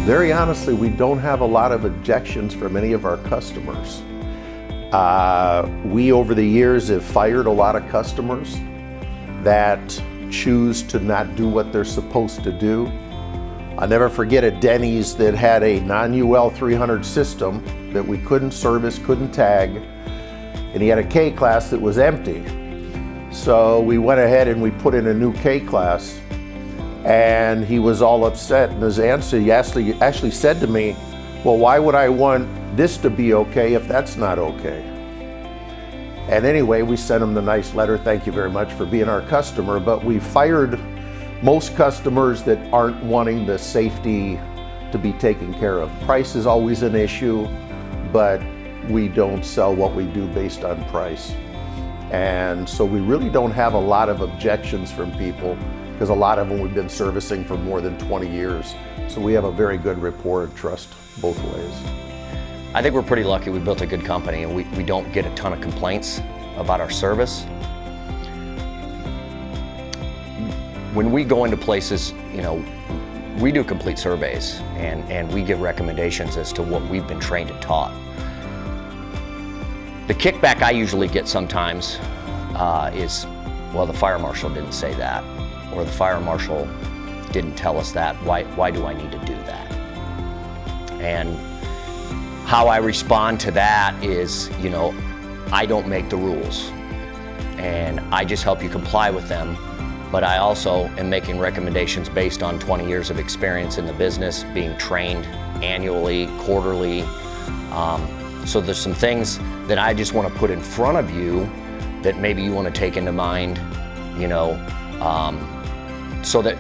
Very honestly, we don't have a lot of objections from any of our customers. We, over the years, have fired a lot of customers that choose to not do what they're supposed to do. I'll never forget a Denny's that had a non-UL 300 system that we couldn't service, couldn't tag, and he had a K class that was empty. So we went ahead and we put in a new K class, and he was all upset, and his answer, he actually said to me, well, why would I want this to be okay if that's not okay? And anyway, we sent him the nice letter, thank you very much for being our customer, but we fired most customers that aren't wanting the safety to be taken care of. Price is always an issue, but we don't sell what we do based on price. And so we really don't have a lot of objections from people, because a lot of them we've been servicing for more than 20 years. So we have a very good rapport and trust both ways. I think we're pretty lucky. We built a good company, and we don't get a ton of complaints about our service. When we go into places, you know, we do complete surveys and we give recommendations as to what we've been trained and taught. The kickback I usually get sometimes is, well, the fire marshal didn't say that, or the fire marshal didn't tell us that. Why do I need to do that? And how I respond to that is, you know, I don't make the rules, and I just help you comply with them. But I also am making recommendations based on 20 years of experience in the business, being trained annually, quarterly. So there's some things that I just want to put in front of you that maybe you want to take into mind, you know, so that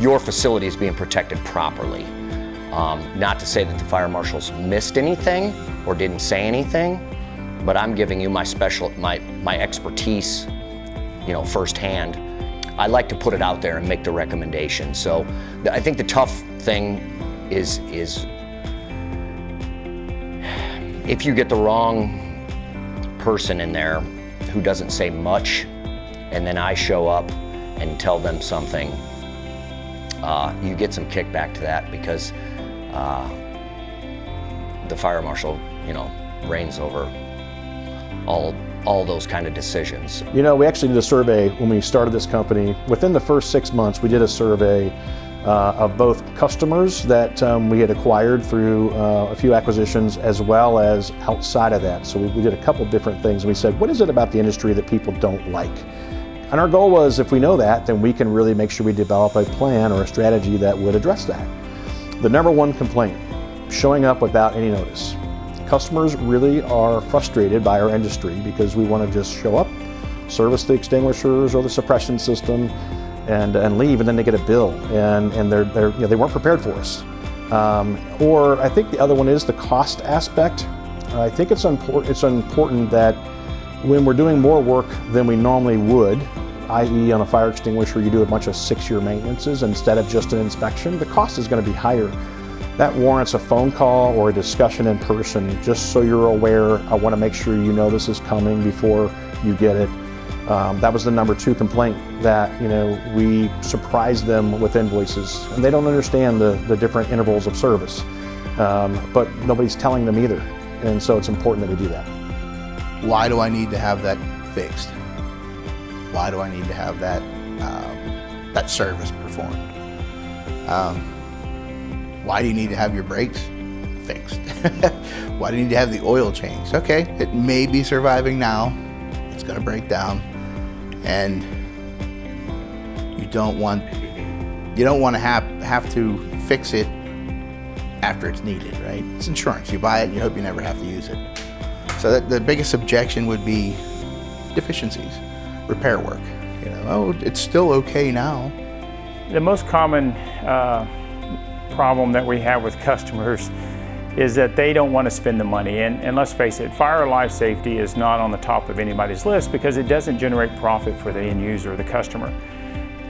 your facility is being protected properly. Not to say that the fire marshals missed anything or didn't say anything, but I'm giving you my expertise, you know, firsthand. I like to put it out there and make the recommendation. So I think the tough thing is if you get the wrong person in there who doesn't say much, and then I show up and tell them something, you get some kickback to that, because the fire marshal, you know, reigns over all those kind of decisions. You know, we actually did a survey when we started this company. Within the first 6 months, we did a survey of both customers that we had acquired through a few acquisitions, as well as outside of that. So we did a couple different things. We said, what is it about the industry that people don't like? And our goal was, if we know that, then we can really make sure we develop a plan or a strategy that would address that. The number one complaint, showing up without any notice. Customers really are frustrated by our industry because we want to just show up, service the extinguishers or the suppression system, and leave, and then they get a bill, and they're you know, they weren't prepared for us. Or I think the other one is the cost aspect. I think it's important that when we're doing more work than we normally would, i.e. on a fire extinguisher, you do a bunch of 6-year maintenances instead of just an inspection, the cost is going to be higher. That warrants a phone call or a discussion in person, just so you're aware. I want to make sure you know this is coming before you get it. That was the number 2 complaint, that, you know, we surprise them with invoices, and they don't understand the different intervals of service. But nobody's telling them either, and so it's important that we do that. Why do I need to have that fixed? Why do I need to have that that service performed? Why do you need to have your brakes fixed? Why do you need to have the oil changed? Okay, it may be surviving now. It's going to break down, and you don't want to have to fix it after it's needed, right? It's insurance. You buy it and you hope you never have to use it. So the biggest objection would be deficiencies, repair work. You know, oh, it's still okay now. The most common problem that we have with customers is that they don't want to spend the money. And let's face it, fire or life safety is not on the top of anybody's list because it doesn't generate profit for the end user or the customer.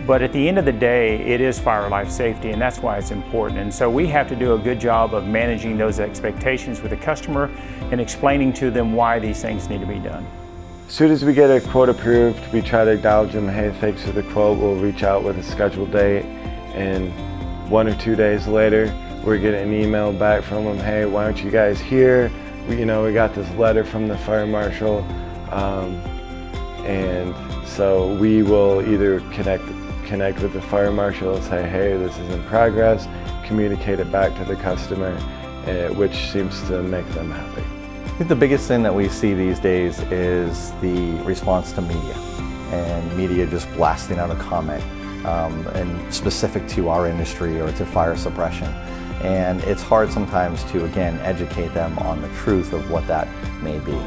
But at the end of the day, it is fire or life safety, and that's why it's important. And so we have to do a good job of managing those expectations with the customer and explaining to them why these things need to be done. As soon as we get a quote approved, we try to acknowledge them, hey, thanks for the quote. We'll reach out with a scheduled date, and 1 or 2 days later, we're getting an email back from them, hey, why aren't you guys here? We got this letter from the fire marshal, and so we will either connect with the fire marshal and say, hey, this is in progress, communicate it back to the customer, which seems to make them happy. I think the biggest thing that we see these days is the response to media, and media just blasting out a comment, and specific to our industry or to fire suppression. And it's hard sometimes to, again, educate them on the truth of what that may be.